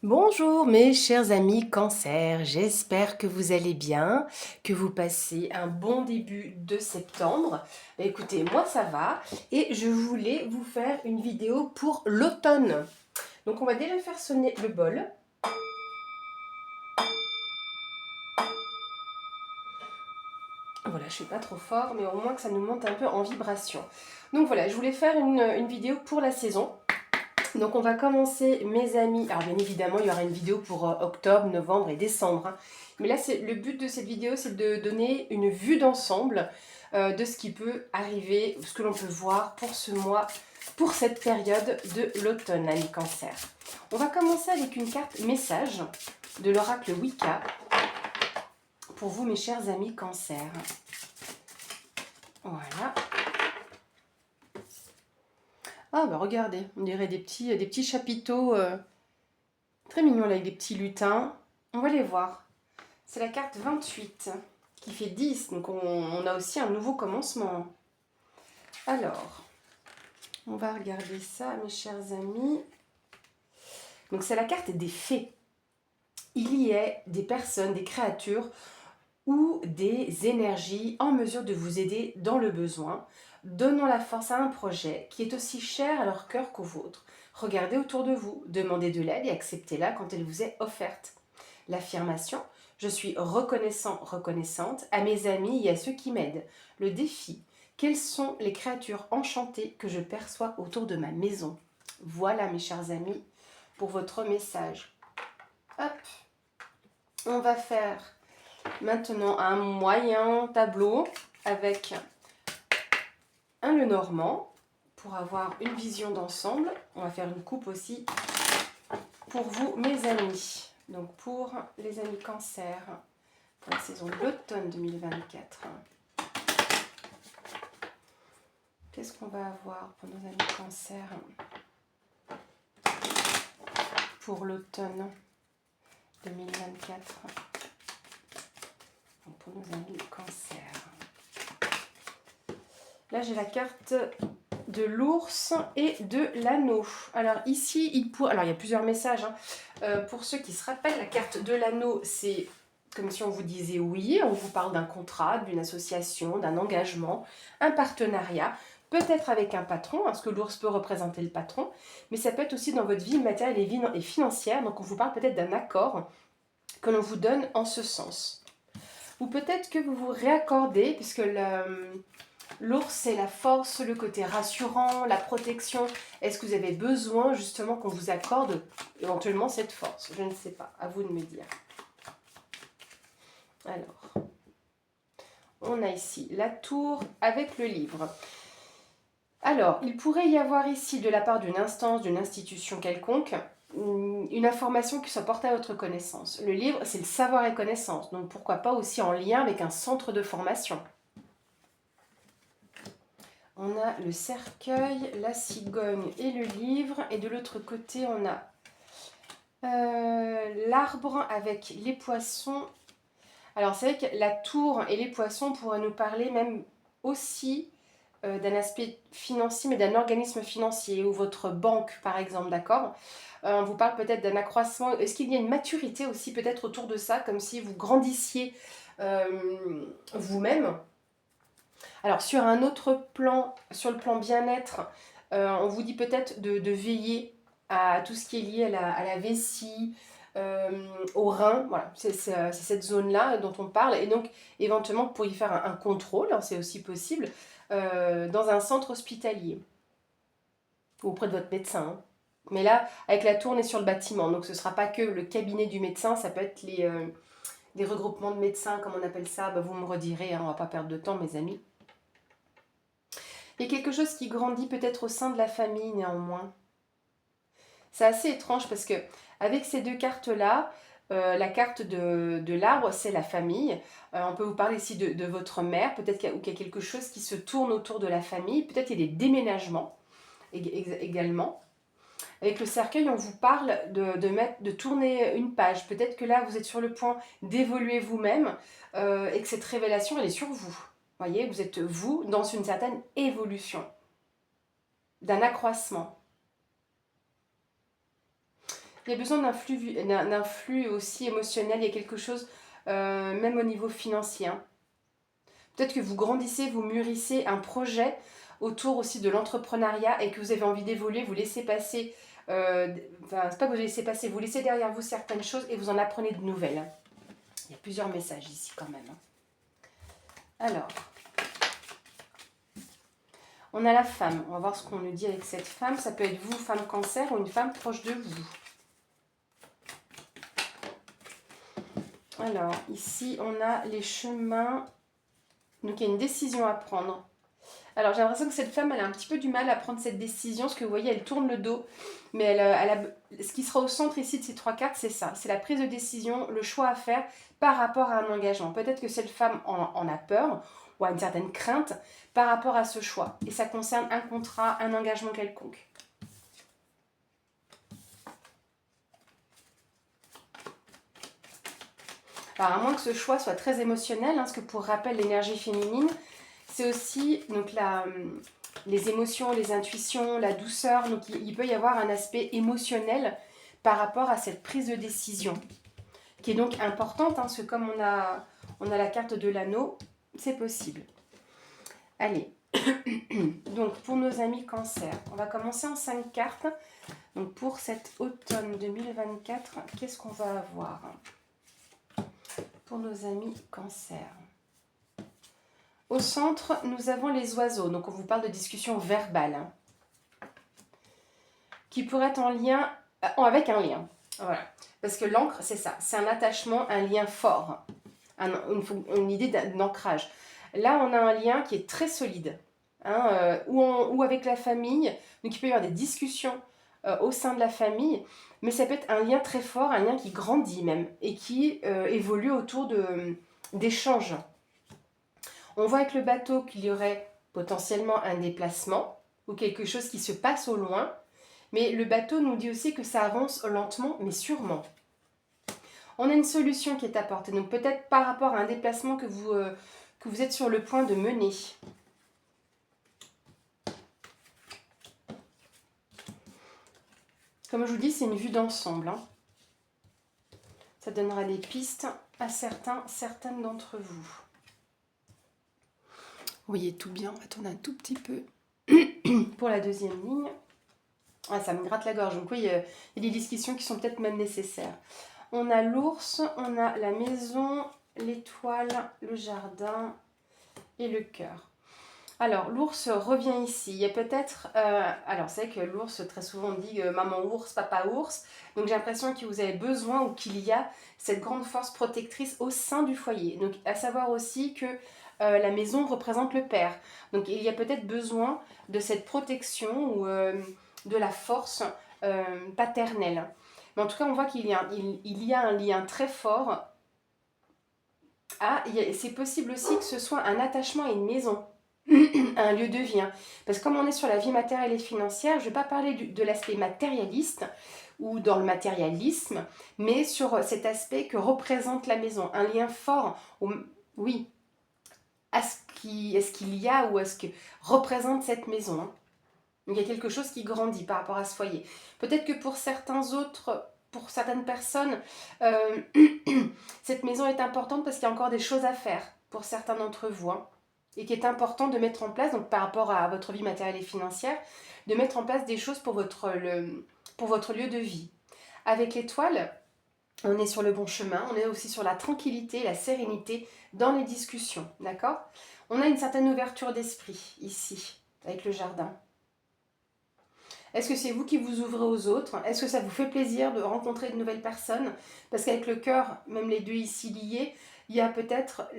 Bonjour mes chers amis Cancer, j'espère que vous allez bien, que vous passez un bon début de septembre. Écoutez, moi ça va et je voulais vous faire une vidéo pour l'automne. Donc on va déjà faire sonner le bol. Voilà, je ne suis pas trop fort, mais au moins que ça nous monte un peu en vibration. Donc voilà, je voulais faire une vidéo pour la saison. Donc on va commencer mes amis, alors bien évidemment il y aura une vidéo pour octobre, novembre et décembre, hein. Mais là le but de cette vidéo c'est de donner une vue d'ensemble de ce qui peut arriver, ce que l'on peut voir pour ce mois, pour cette période de l'automne, amis Cancer. On va commencer avec une carte message de l'oracle Wicca pour vous mes chers amis Cancer. Voilà. Ah bah regardez, on dirait des petits chapiteaux très mignons là, avec des petits lutins. On va les voir. C'est la carte 28 qui fait 10, donc on a aussi un nouveau commencement. Alors, on va regarder ça, mes chers amis. Donc c'est la carte des fées. Il y a des personnes, des créatures ou des énergies en mesure de vous aider dans le besoin, donnant la force à un projet qui est aussi cher à leur cœur qu'au vôtre. Regardez autour de vous, demandez de l'aide et acceptez-la quand elle vous est offerte. L'affirmation: je suis reconnaissant, reconnaissante à mes amis et à ceux qui m'aident. Le défi: quelles sont les créatures enchantées que je perçois autour de ma maison? Voilà, mes chers amis, pour votre message. Hop, on va faire maintenant un moyen tableau avec un Lenormand pour avoir une vision d'ensemble. On va faire une coupe aussi pour vous, mes amis. Donc pour les amis Cancer, pour la saison de l'automne 2024. Qu'est-ce qu'on va avoir pour nos amis Cancer pour l'automne 2024? Donc pour nos amis Cancer. Là, j'ai la carte de l'ours et de l'anneau. Alors ici, alors, il y a plusieurs messages, hein. Pour ceux qui se rappellent, la carte de l'anneau, c'est comme si on vous disait oui, on vous parle d'un contrat, d'une association, d'un engagement, un partenariat, peut-être avec un patron, parce que l'ours peut représenter le patron, mais ça peut être aussi dans votre vie matérielle et financière, donc on vous parle peut-être d'un accord que l'on vous donne en ce sens. Ou peut-être que vous vous réaccordez, puisque l'ours, c'est la force, le côté rassurant, la protection. Est-ce que vous avez besoin justement qu'on vous accorde éventuellement cette force? Je ne sais pas, à vous de me dire. Alors, on a ici la tour avec le livre. Alors, il pourrait y avoir ici, de la part d'une instance, d'une institution quelconque, une information qui soit portée à votre connaissance. Le livre, c'est le savoir et connaissance, donc pourquoi pas aussi en lien avec un centre de formation. On a le cercueil, la cigogne et le livre. Et de l'autre côté, on a l'arbre avec les poissons. Alors, c'est vrai que la tour et les poissons pourraient nous parler même aussi d'un aspect financier, mais d'un organisme financier, ou votre banque, par exemple, d'accord? On vous parle peut-être d'un accroissement. Est-ce qu'il y a une maturité aussi peut-être autour de ça, comme si vous grandissiez vous-même? Alors sur un autre plan, sur le plan bien-être, on vous dit peut-être de veiller à tout ce qui est lié à la vessie, au rein, voilà, c'est cette zone-là dont on parle, et donc éventuellement pour y faire un contrôle, hein, c'est aussi possible, dans un centre hospitalier, ou auprès de votre médecin, hein. Mais là, avec la tour, on est sur le bâtiment, donc ce ne sera pas que le cabinet du médecin, ça peut être des regroupements de médecins, comme on appelle ça, bah, vous me redirez, hein, on ne va pas perdre de temps, mes amis. Il y a quelque chose qui grandit peut-être au sein de la famille néanmoins. C'est assez étrange parce que avec ces deux cartes-là, la carte de l'arbre, c'est la famille. On peut vous parler ici de votre mère, peut-être qu'il y a quelque chose qui se tourne autour de la famille. Peut-être qu'il y a des déménagements également. Avec le cercueil, on vous parle de tourner une page. Peut-être que là, vous êtes sur le point d'évoluer vous-même et que cette révélation, elle est sur vous. Vous voyez, vous êtes vous dans une certaine évolution, d'un accroissement. Il y a besoin d'un flux aussi émotionnel. Il y a quelque chose, même au niveau financier. Hein. Peut-être que vous grandissez, vous mûrissez un projet autour aussi de l'entrepreneuriat et que vous avez envie d'évoluer, vous laissez passer, enfin c'est pas que vous laissez passer, vous laissez derrière vous certaines choses et vous en apprenez de nouvelles. Il y a plusieurs messages ici quand même. Alors, on a la femme, on va voir ce qu'on nous dit avec cette femme. Ça peut être vous, femme cancer, ou une femme proche de vous. Alors, ici, on a les chemins. Donc, il y a une décision à prendre. Alors, j'ai l'impression que cette femme, elle a un petit peu du mal à prendre cette décision. Parce que vous voyez, elle tourne le dos. Mais ce qui sera au centre ici de ces 3 cartes, c'est ça. C'est la prise de décision, le choix à faire par rapport à un engagement. Peut-être que cette femme en a peur ou a une certaine crainte par rapport à ce choix. Et ça concerne un contrat, un engagement quelconque. Alors, à moins que ce choix soit très émotionnel, hein, parce que pour rappel, l'énergie féminine, c'est aussi donc, les émotions, les intuitions, la douceur. Donc, il peut y avoir un aspect émotionnel par rapport à cette prise de décision, qui est donc importante, hein, parce que comme on a la carte de l'anneau, c'est possible. Allez, donc pour nos amis cancer, on va commencer en 5 cartes. Donc pour cet automne 2024, qu'est-ce qu'on va avoir pour nos amis cancer? Au centre, nous avons les oiseaux. Donc on vous parle de discussion verbale, hein, qui pourrait être en lien avec un lien. Voilà. Parce que l'encre, c'est ça. C'est un attachement, un lien fort. Une idée d'ancrage. Là, on a un lien qui est très solide. Hein, ou avec la famille. Donc il peut y avoir des discussions au sein de la famille. Mais ça peut être un lien très fort, un lien qui grandit même. Et qui évolue autour d'échanges. On voit avec le bateau qu'il y aurait potentiellement un déplacement ou quelque chose qui se passe au loin. Mais le bateau nous dit aussi que ça avance lentement, mais sûrement. On a une solution qui est apportée. Donc peut-être par rapport à un déplacement que vous êtes sur le point de mener. Comme je vous dis, c'est une vue d'ensemble. Hein. Ça donnera des pistes à certaines d'entre vous. Vous voyez tout bien, on va tourner un tout petit peu pour la deuxième ligne. Ah, ça me gratte la gorge. Donc oui, il y a des discussions qui sont peut-être même nécessaires. On a l'ours, on a la maison, l'étoile, le jardin et le cœur. Alors, l'ours revient ici. Il y a peut-être... alors, c'est vrai que l'ours, très souvent, on dit maman ours, papa ours. Donc, j'ai l'impression que vous avez besoin ou qu'il y a cette grande force protectrice au sein du foyer. Donc, à savoir aussi que la maison représente le père. Donc, il y a peut-être besoin de cette protection ou de la force paternelle. Mais en tout cas, on voit qu'il y a un lien très fort. Ah, c'est possible aussi que ce soit un attachement à une maison, un lieu de vie. Hein. Parce que comme on est sur la vie matérielle et financière, je ne vais pas parler de l'aspect matérialiste ou dans le matérialisme, mais sur cet aspect que représente la maison, un lien fort, oui, à ce qu'il y a ou à ce que représente cette maison. Hein. Donc il y a quelque chose qui grandit par rapport à ce foyer. Peut-être que pour certains autres, pour certaines personnes, cette maison est importante parce qu'il y a encore des choses à faire pour certains d'entre vous. Hein, et qui est important de mettre en place, donc par rapport à votre vie matérielle et financière, de mettre en place des choses pour votre lieu de vie. Avec l'étoile, on est sur le bon chemin, on est aussi sur la tranquillité, la sérénité dans les discussions, d'accord? On a une certaine ouverture d'esprit ici, avec le jardin. Est-ce que c'est vous qui vous ouvrez aux autres? Est-ce que ça vous fait plaisir de rencontrer de nouvelles personnes? Parce qu'avec le cœur, même les deux ici liés, il y a peut-être...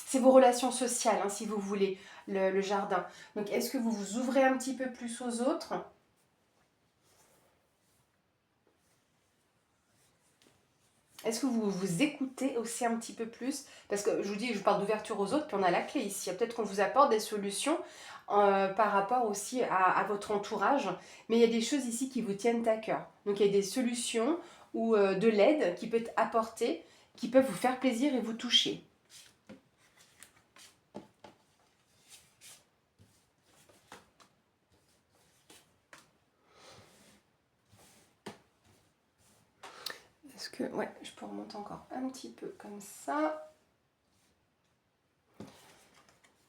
c'est vos relations sociales, hein, si vous voulez, le jardin. Donc, est-ce que vous vous ouvrez un petit peu plus aux autres? Est-ce que vous vous écoutez aussi un petit peu plus? Parce que je vous dis, je parle d'ouverture aux autres, puis on a la clé ici. Peut-être qu'on vous apporte des solutions par rapport aussi à votre entourage. Mais il y a des choses ici qui vous tiennent à cœur. Donc il y a des solutions ou de l'aide qui peut être apportée, qui peuvent vous faire plaisir et vous toucher. Est-ce que... Ouais, je peux remonter encore un petit peu comme ça.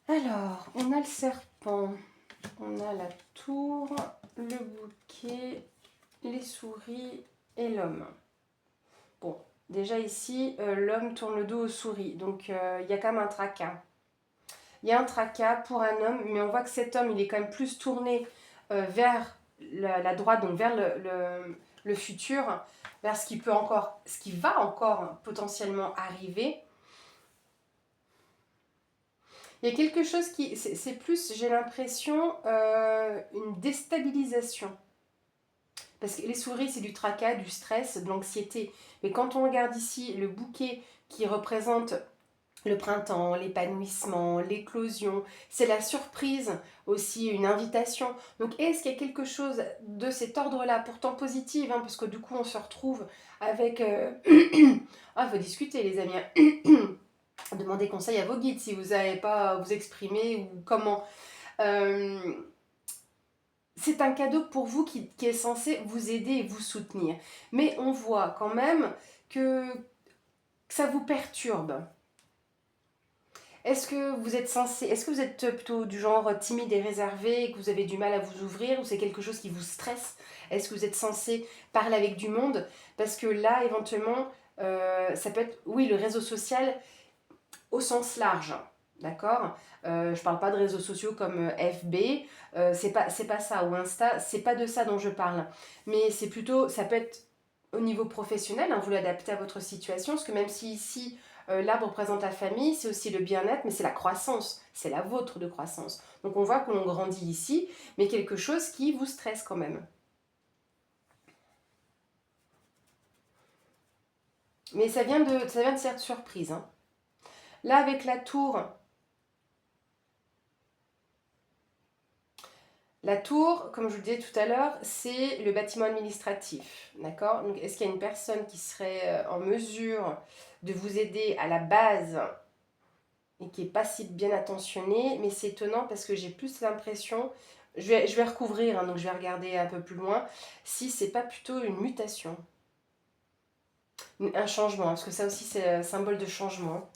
Alors, on a le serpent, on a la tour, le bouquet, les souris et l'homme. Bon, déjà ici, l'homme tourne le dos aux souris, donc il y a quand même un tracas. Il y a un tracas pour un homme, mais on voit que cet homme, il est quand même plus tourné vers la droite, donc vers le futur, vers ce qui va encore potentiellement arriver. Il y a quelque chose qui, c'est plus, j'ai l'impression, une déstabilisation. Parce que les souris, c'est du tracas, du stress, de l'anxiété. Mais quand on regarde ici le bouquet qui représente le printemps, l'épanouissement, l'éclosion, c'est la surprise aussi, une invitation. Donc est-ce qu'il y a quelque chose de cet ordre-là, pourtant positif, hein, parce que du coup on se retrouve avec... Ah, il faut discuter les amis. Demandez conseil à vos guides si vous n'avez pas à vous exprimer ou comment. C'est un cadeau pour vous qui est censé vous aider et vous soutenir. Mais on voit quand même que ça vous perturbe. Est-ce que vous êtes plutôt du genre timide et réservé et que vous avez du mal à vous ouvrir ou c'est quelque chose qui vous stresse? Est-ce que vous êtes censé parler avec du monde? Parce que là, éventuellement, ça peut être, oui, le réseau social au sens large, d'accord? Je parle pas de réseaux sociaux comme FB, c'est pas ça, ou Insta, c'est pas de ça dont je parle. Mais c'est plutôt, ça peut être au niveau professionnel, hein, vous l'adaptez à votre situation, parce que même si ici, l'arbre représente la famille, c'est aussi le bien-être, mais c'est la croissance, c'est la vôtre de croissance. Donc on voit que l'on grandit ici, mais quelque chose qui vous stresse quand même. Mais ça vient de cette surprise, hein. Là, avec la tour, la tour, comme je vous le disais tout à l'heure, c'est le bâtiment administratif, d'accord? Donc, est-ce qu'il y a une personne qui serait en mesure de vous aider à la base et qui n'est pas si bien attentionnée? Mais c'est étonnant parce que j'ai plus l'impression, je vais recouvrir, hein, donc je vais regarder un peu plus loin, si c'est pas plutôt une mutation, un changement, parce que ça aussi c'est un symbole de changement.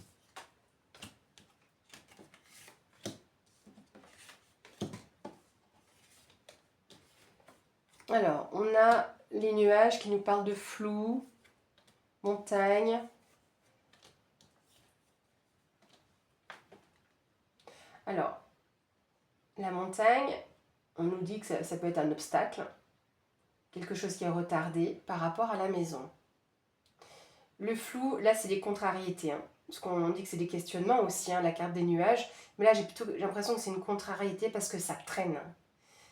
Alors, on a les nuages qui nous parlent de flou, montagne. Alors, la montagne, on nous dit que ça peut être un obstacle, quelque chose qui est retardé par rapport à la maison. Le flou, là, c'est des contrariétés, hein, parce qu'on dit que c'est des questionnements aussi, hein, la carte des nuages. Mais là, j'ai l'impression que c'est une contrariété parce que ça traîne.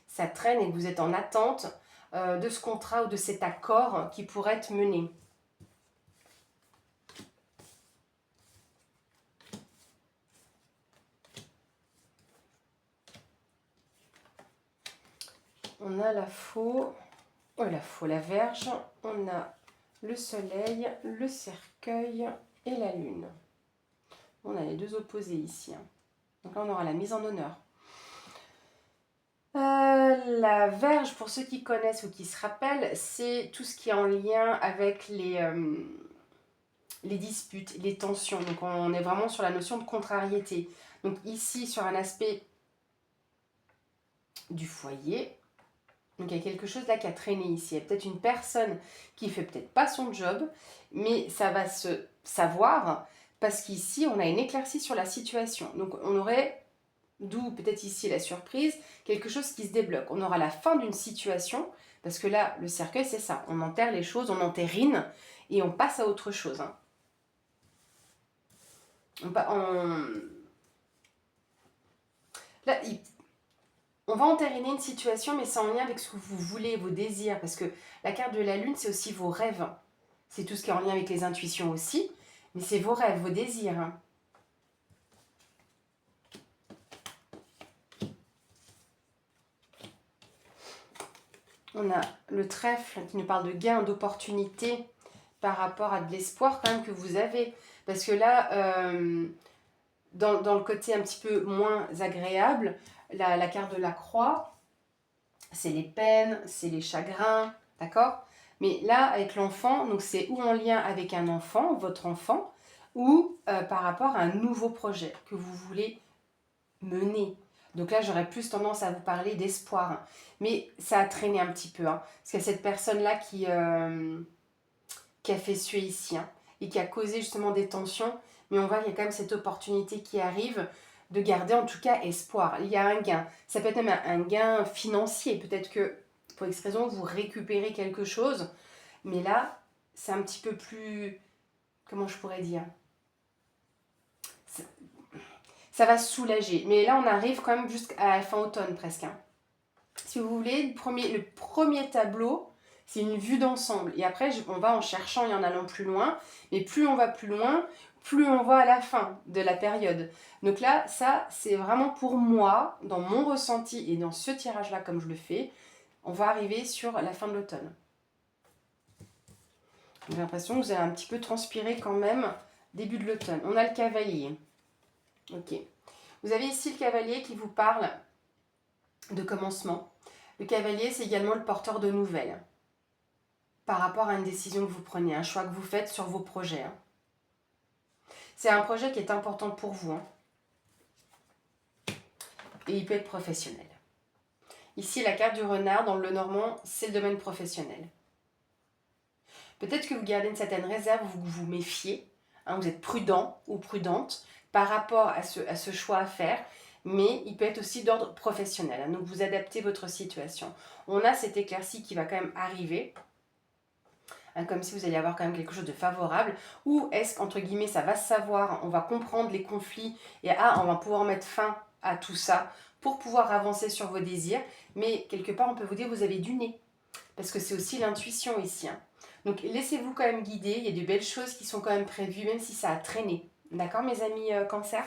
Ça traîne et que vous êtes en attente de ce contrat ou de cet accord qui pourrait être mené. On a la faux, la Vierge, on a le soleil, le cercueil et la lune. On a les deux opposés ici, hein. Donc là, on aura la mise en honneur. La Vierge, pour ceux qui connaissent ou qui se rappellent, c'est tout ce qui est en lien avec les disputes, les tensions. Donc on est vraiment sur la notion de contrariété. Donc ici, sur un aspect du foyer, donc il y a quelque chose là qui a traîné ici. Il y a peut-être une personne qui fait peut-être pas son job, mais ça va se savoir parce qu'ici, on a une éclaircie sur la situation. Donc on aurait... D'où peut-être ici la surprise, quelque chose qui se débloque. On aura la fin d'une situation, parce que là, le cercueil, c'est ça. On enterre les choses, on entérine, et on passe à autre chose, hein. Là, on va entériner une situation, mais c'est en lien avec ce que vous voulez, vos désirs, parce que la carte de la lune, c'est aussi vos rêves. C'est tout ce qui est en lien avec les intuitions aussi, mais c'est vos rêves, vos désirs, hein. On a le trèfle qui nous parle de gain, d'opportunité par rapport à de l'espoir quand même que vous avez. Parce que là, dans le côté un petit peu moins agréable, la carte de la croix, c'est les peines, c'est les chagrins, d'accord? Mais là, avec l'enfant, donc c'est ou en lien avec un enfant, votre enfant, ou par rapport à un nouveau projet que vous voulez mener. Donc là, j'aurais plus tendance à vous parler d'espoir. Hein. Mais ça a traîné un petit peu. Hein, parce qu'il y a cette personne-là qui a fait suer ici. Hein, et qui a causé justement des tensions. Mais on voit qu'il y a quand même cette opportunité qui arrive de garder en tout cas espoir. Il y a un gain. Ça peut être même un gain financier. Peut-être que pour X raison, vous récupérez quelque chose. Mais là, c'est un petit peu plus... Comment je pourrais dire ? Ça va soulager. Mais là, on arrive quand même jusqu'à la fin automne presque. Hein. Si vous voulez, le premier tableau, c'est une vue d'ensemble. Et après, on va en cherchant et en allant plus loin. Mais plus on va plus loin, plus on va à la fin de la période. Donc là, ça, c'est vraiment pour moi, dans mon ressenti et dans ce tirage-là, comme je le fais, on va arriver sur la fin de l'automne. J'ai l'impression que vous allez un petit peu transpirer quand même début de l'automne. On a le cavalier. Ok. Vous avez ici le cavalier qui vous parle de commencement. Le cavalier, c'est également le porteur de nouvelles par rapport à une décision que vous prenez, un choix que vous faites sur vos projets. Hein. C'est un projet qui est important pour vous. Hein. Et il peut être professionnel. Ici, la carte du renard dans le Lenormand, c'est le domaine professionnel. Peut-être que vous gardez une certaine réserve, vous vous méfiez, hein, vous êtes prudent ou prudente par rapport à ce choix à faire, mais il peut être aussi d'ordre professionnel. Hein, donc vous adaptez votre situation. On a cette éclaircie qui va quand même arriver, hein, comme si vous alliez avoir quand même quelque chose de favorable, ou est-ce qu'entre guillemets ça va se savoir, on va comprendre les conflits et on va pouvoir mettre fin à tout ça pour pouvoir avancer sur vos désirs, mais quelque part on peut vous dire vous avez du nez, parce que c'est aussi l'intuition ici. Hein. Donc laissez-vous quand même guider, il y a de belles choses qui sont quand même prévues, même si ça a traîné. D'accord mes amis Cancer ?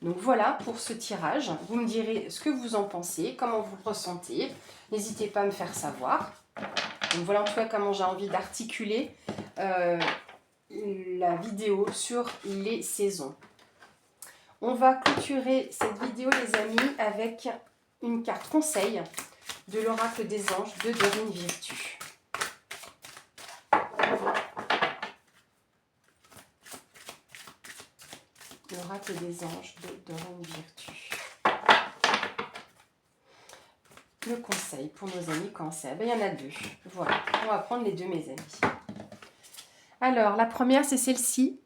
Donc voilà pour ce tirage. Vous me direz ce que vous en pensez, comment vous le ressentez. N'hésitez pas à me faire savoir. Donc voilà en tout cas comment j'ai envie d'articuler la vidéo sur les saisons. On va clôturer cette vidéo les amis avec une carte conseil de l'oracle des anges de Dorine Virtue. L'oracle des anges de Dorine Virtue. Le conseil pour nos amis Cancer. Ben, il y en a deux. Voilà, on va prendre les deux mes amis. Alors, la première, c'est celle-ci.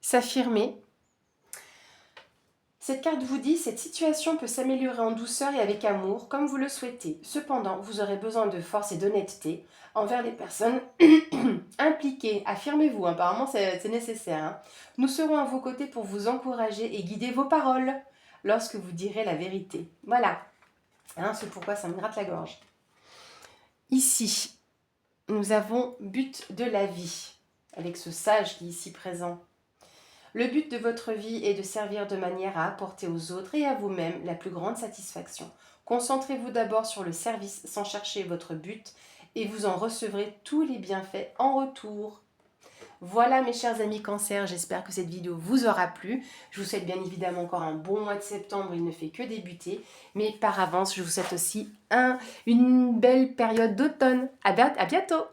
S'affirmer. Cette carte vous dit, cette situation peut s'améliorer en douceur et avec amour, comme vous le souhaitez. Cependant, vous aurez besoin de force et d'honnêteté envers les personnes impliquées. Affirmez-vous, apparemment c'est nécessaire. Hein. Nous serons à vos côtés pour vous encourager et guider vos paroles lorsque vous direz la vérité. Voilà, hein, c'est pourquoi ça me gratte la gorge. Ici, nous avons but de la vie, avec ce sage qui est ici présent. Le but de votre vie est de servir de manière à apporter aux autres et à vous-même la plus grande satisfaction. Concentrez-vous d'abord sur le service sans chercher votre but et vous en recevrez tous les bienfaits en retour. Voilà mes chers amis Cancer, j'espère que cette vidéo vous aura plu. Je vous souhaite bien évidemment encore un bon mois de septembre, il ne fait que débuter. Mais par avance, je vous souhaite aussi une belle période d'automne. À bientôt!